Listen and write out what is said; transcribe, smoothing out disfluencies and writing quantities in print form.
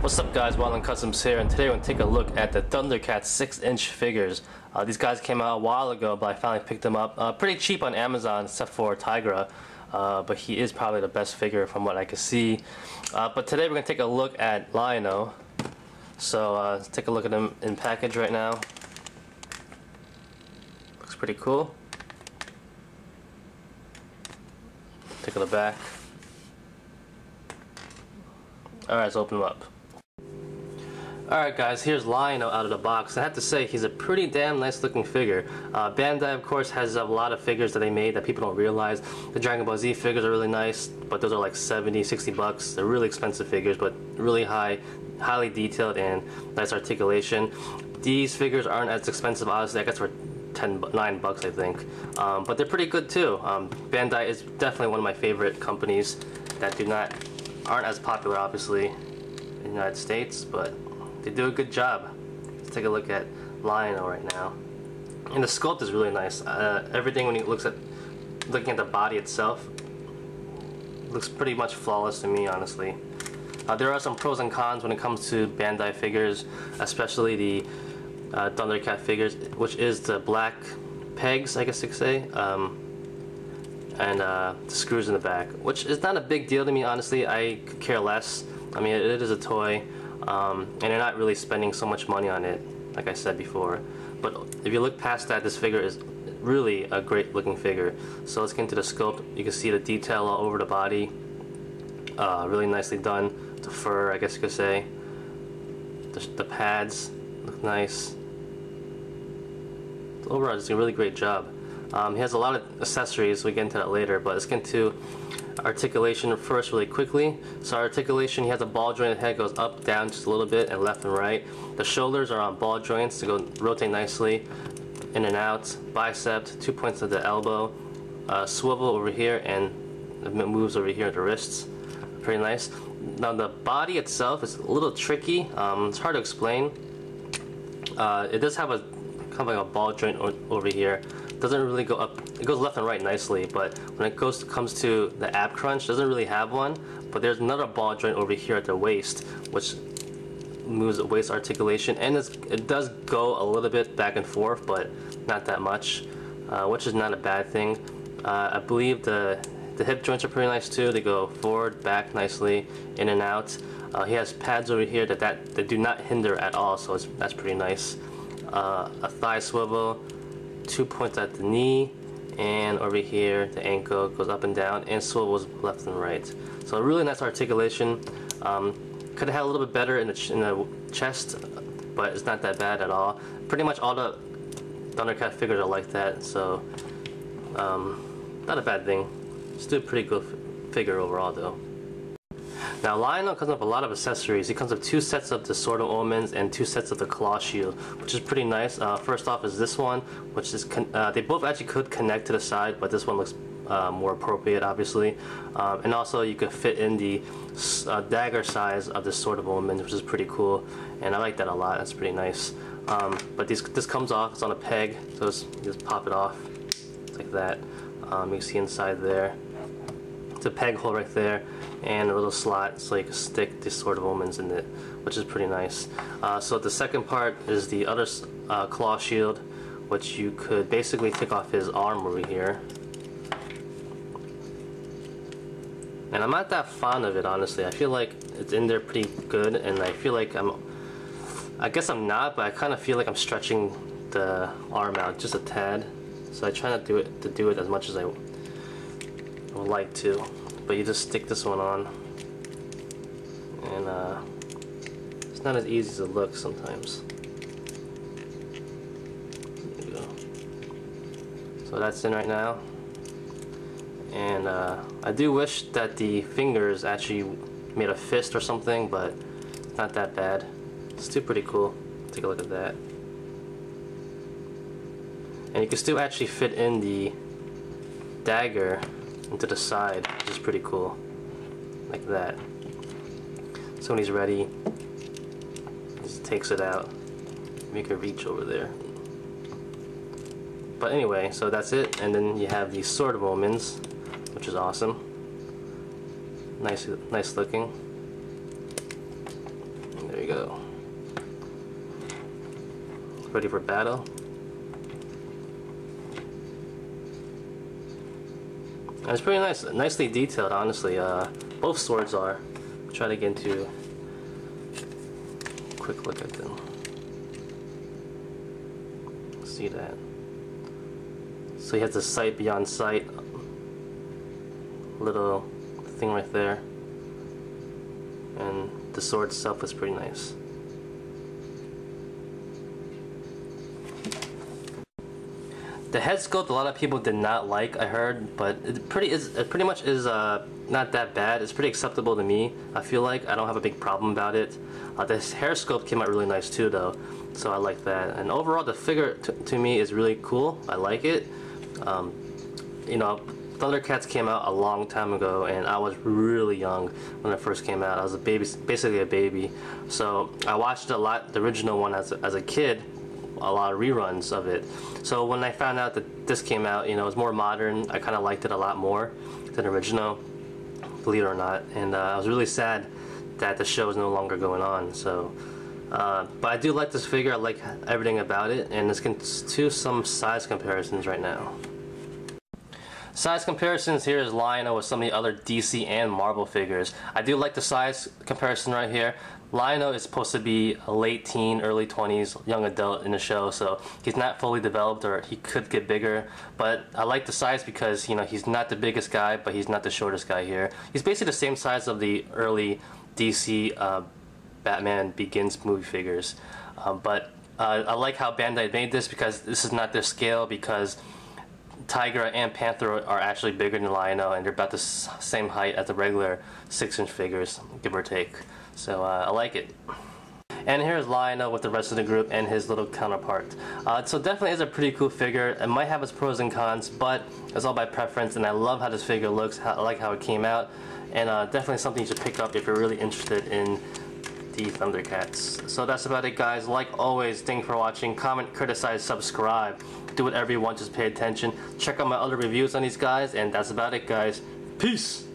What's up guys, Wildin' Customs here, and today we're going to take a look at the Thundercats 6-inch figures. These guys came out a while ago, but I finally picked them up pretty cheap on Amazon except for Tigra, but he is probably the best figure from what I can see. But today we're going to take a look at Lion-o. So let's take a look at him in package right now. Looks pretty cool. Take a look back. Alright, let's open him up. Alright guys, here's Lion-o out of the box. I have to say, he's a pretty damn nice looking figure. Bandai of course has a lot of figures that they made that people don't realize. The Dragon Ball Z figures are really nice, but those are like 70, 60 bucks. They're really expensive figures, but really highly detailed and nice articulation. These figures aren't as expensive, honestly. I guess for 9 bucks I think. But they're pretty good too. Bandai is definitely one of my favorite companies that aren't as popular obviously in the United States, but they do a good job. Let's take a look at Lion-o right now. And the sculpt is really nice. Everything when you looking at the body itself looks pretty much flawless to me, honestly. There are some pros and cons when it comes to Bandai figures, especially the Thundercat figures, which is the black pegs, I guess you could say, and the screws in the back, which is not a big deal to me, honestly. I could care less. I mean, it is a toy. And you're not really spending so much money on it, like I said before. But if you look past that, this figure is really a great looking figure. So let's get into the sculpt. You can see the detail all over the body. Really nicely done. The fur, I guess you could say. The pads look nice. Overall, it's a really great job. He has a lot of accessories. We get into that later, but let's get into articulation first really quickly. So articulation, he has a ball jointed head, goes up, down just a little bit, and left and right. The shoulders are on ball joints to go rotate nicely, in and out. Bicep, 2 points of the elbow, swivel over here, and it moves over here at the wrists. Pretty nice. Now the body itself is a little tricky. It's hard to explain. It does have a kind of like a ball joint over here. Doesn't really go up. It goes left and right nicely, but when it comes to the ab crunch, doesn't really have one. But there's another ball joint over here at the waist, which moves the waist articulation, and it does go a little bit back and forth, but not that much, which is not a bad thing. I believe the hip joints are pretty nice too. They go forward, back nicely, in and out. He has pads over here that do not hinder at all, so that's pretty nice. A thigh swivel, 2 points at the knee, and over here the ankle goes up and down and swivels left and right. So a really nice articulation. Could have had a little bit better in the chest, but it's not that bad at all. Pretty much all the Thundercat figures are like that, so not a bad thing. Still a pretty good figure overall though. Now Lion-o comes with a lot of accessories. He comes with 2 sets of the Sword of Omens and 2 sets of the Claw Shield, which is pretty nice. First off is this one, which is they both actually could connect to the side, but this one looks more appropriate, obviously. And also you could fit in the dagger size of the Sword of Omen, which is pretty cool, and I like that a lot. That's pretty nice. But this comes off. It's on a peg, so you just pop it off like that. You can see inside there. It's a peg hole right there, and a little slot so you can stick the Sword of Omens in it, which is pretty nice. So the second part is the other claw shield, which you could basically take off his arm over here. And I'm not that fond of it, honestly. I feel like it's in there pretty good, and I feel like I guess I'm not, but I kind of feel like I'm stretching the arm out just a tad. So I try not to do it as much as I would like to, but you just stick this one on, and it's not as easy as it looks sometimes. There you go. So that's in right now, and I do wish that the fingers actually made a fist or something, but it's not that bad. It's still pretty cool. Take a look at that. And you can still actually fit in the dagger into the side, which is pretty cool, like that. So when he's ready, he just takes it out, make a reach over there. But anyway, so that's it, and then you have the Sword of Omens, which is awesome. Nice looking. we go. Ready for battle. And it's pretty nice, nicely detailed, honestly. Both swords are. Try to get into a quick look at them. See that? So he has the sight beyond sight. Little thing right there. And the sword itself is pretty nice. The head sculpt a lot of people did not like, I heard, but it pretty much is not that bad. It's pretty acceptable to me. I feel like I don't have a big problem about it. This hair sculpt came out really nice too, though, so I like that. And overall, the figure to me is really cool. I like it. You know, Thundercats came out a long time ago, and I was really young when it first came out. I was a baby, basically a baby. So I watched a lot, the original one as a kid. A lot of reruns of it. So when I found out that this came out, you know, it was more modern. I kind of liked it a lot more than original, believe it or not. And I was really sad that the show is no longer going on. So, but I do like this figure. I like everything about it. And let's get to some size comparisons right now. Size comparisons here is Lion-o with some of the other DC and Marvel figures. I do like the size comparison right here. Lion-o is supposed to be a late teen, early 20s, young adult in the show, so he's not fully developed, or he could get bigger. But I like the size because, you know, he's not the biggest guy, but he's not the shortest guy here. He's basically the same size of the early DC Batman Begins movie figures. But I like how Bandai made this, because this is not their scale, because Tigra and Panther are actually bigger than Lion-o, and they're about the same height as the regular 6-inch figures, give or take. So I like it. And here's Lion-o with the rest of the group and his little counterpart. So definitely is a pretty cool figure. It might have its pros and cons, but it's all by preference, and I love how this figure looks. I like how it came out, and definitely something you should pick up if you're really interested in the Thundercats. So that's about it, guys. Like always, thanks for watching. Comment, criticize, subscribe. Do whatever you want, just pay attention. Check out my other reviews on these guys, and that's about it, guys. Peace!